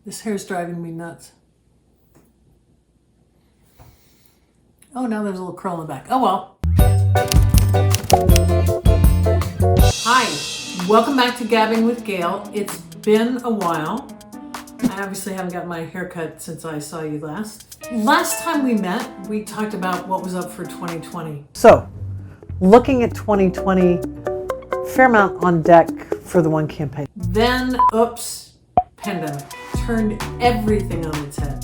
This hair's driving me nuts. Oh, now there's a little curl in the back. Oh well. Hi, welcome back to Gabbing with Gayle. It's been a while. I obviously haven't got my hair cut since I saw you last. Last time we met, we talked about what was up for 2020. So, looking at 2020, fair amount on deck for the One campaign. Then, pandemic turned everything on its head.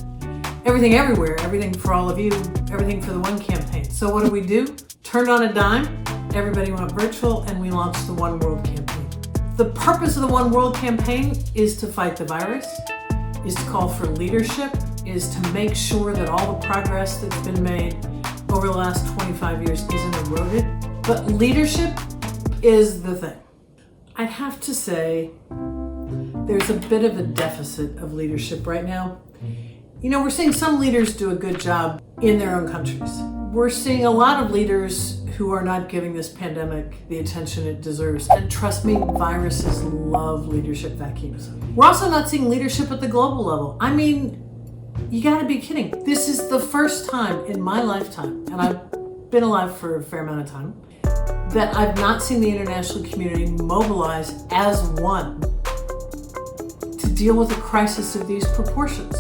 Everything everywhere, everything for all of you, everything for the One campaign. So what do? Turned on a dime, everybody went virtual, and we launched the One World campaign. The purpose of the One World campaign is to fight the virus, is to call for leadership, is to make sure that all the progress that's been made over the last 25 years isn't eroded. But leadership is the thing. I'd have to say there's a bit of a deficit of leadership right now. You know, we're seeing some leaders do a good job in their own countries. We're seeing a lot of leaders who are not giving this pandemic the attention it deserves. And trust me, viruses love leadership vacuums. We're also not seeing leadership at the global level. I mean, you gotta be kidding. This is the first time in my lifetime, and I've been alive for a fair amount of time, that I've not seen the international community mobilize as one to deal with a crisis of these proportions.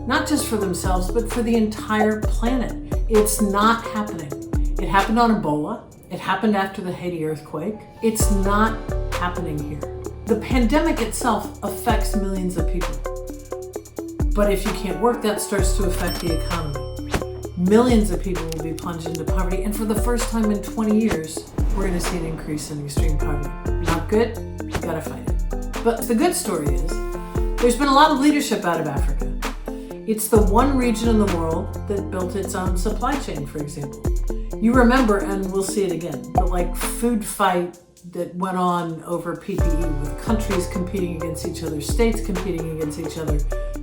Not just for themselves, but for the entire planet. It's not happening. It happened on Ebola. It happened after the Haiti earthquake. It's not happening here. The pandemic itself affects millions of people. But if you can't work, that starts to affect the economy. Millions of people will be plunged into poverty, and for the first time in 20 years, we're going to see an increase in extreme poverty. Not good, you gotta fight it. But the good story is, there's been a lot of leadership out of Africa. It's the one region in the world that built its own supply chain, for example. You remember, and we'll see it again, the food fight that went on over PPE with countries competing against each other, states competing against each other,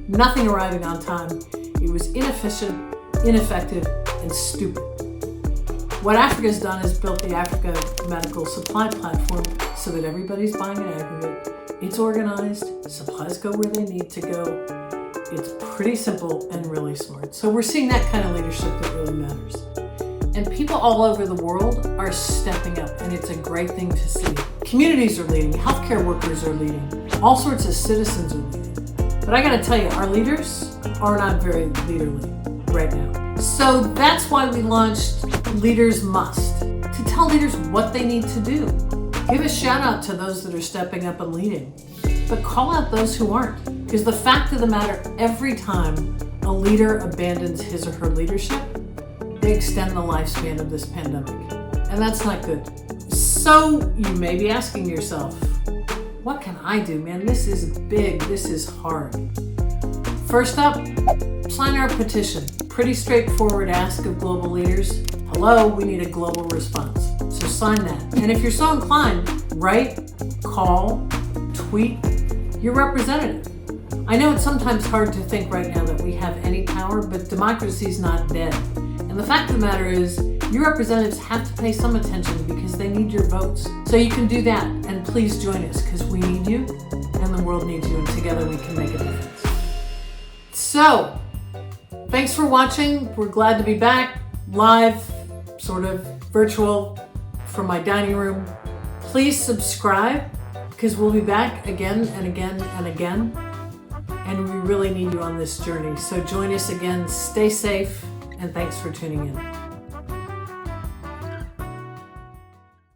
nothing arriving on time. It was inefficient, ineffective, and stupid. What Africa's done is built the Africa Medical Supply Platform so that everybody's buying an aggregate. It's organized, supplies go where they need to go. It's pretty simple and really smart. So we're seeing that kind of leadership that really matters. And people all over the world are stepping up, and it's a great thing to see. Communities are leading, healthcare workers are leading, all sorts of citizens are leading. But I gotta tell you, our leaders are not very leaderly right now. So that's why we launched Leaders Must, to tell leaders what they need to do. Give a shout out to those that are stepping up and leading, but call out those who aren't. Because the fact of the matter, every time a leader abandons his or her leadership, they extend the lifespan of this pandemic. And that's not good. So you may be asking yourself, what can I do, man? This is big, this is hard. First up, sign our petition. Pretty straightforward ask of global leaders. Hello, we need a global response. So sign that. And if you're so inclined, write, call, tweet your representative. I know it's sometimes hard to think right now that we have any power, but democracy's not dead. And the fact of the matter is, your representatives have to pay some attention because they need your votes. So you can do that, and please join us because we need you and the world needs you, and together we can make a difference. So, thanks for watching. We're glad to be back, live, sort of virtual, from my dining room. Please subscribe because we'll be back again and again and again. And we really need you on this journey. So join us again, stay safe, and thanks for tuning in.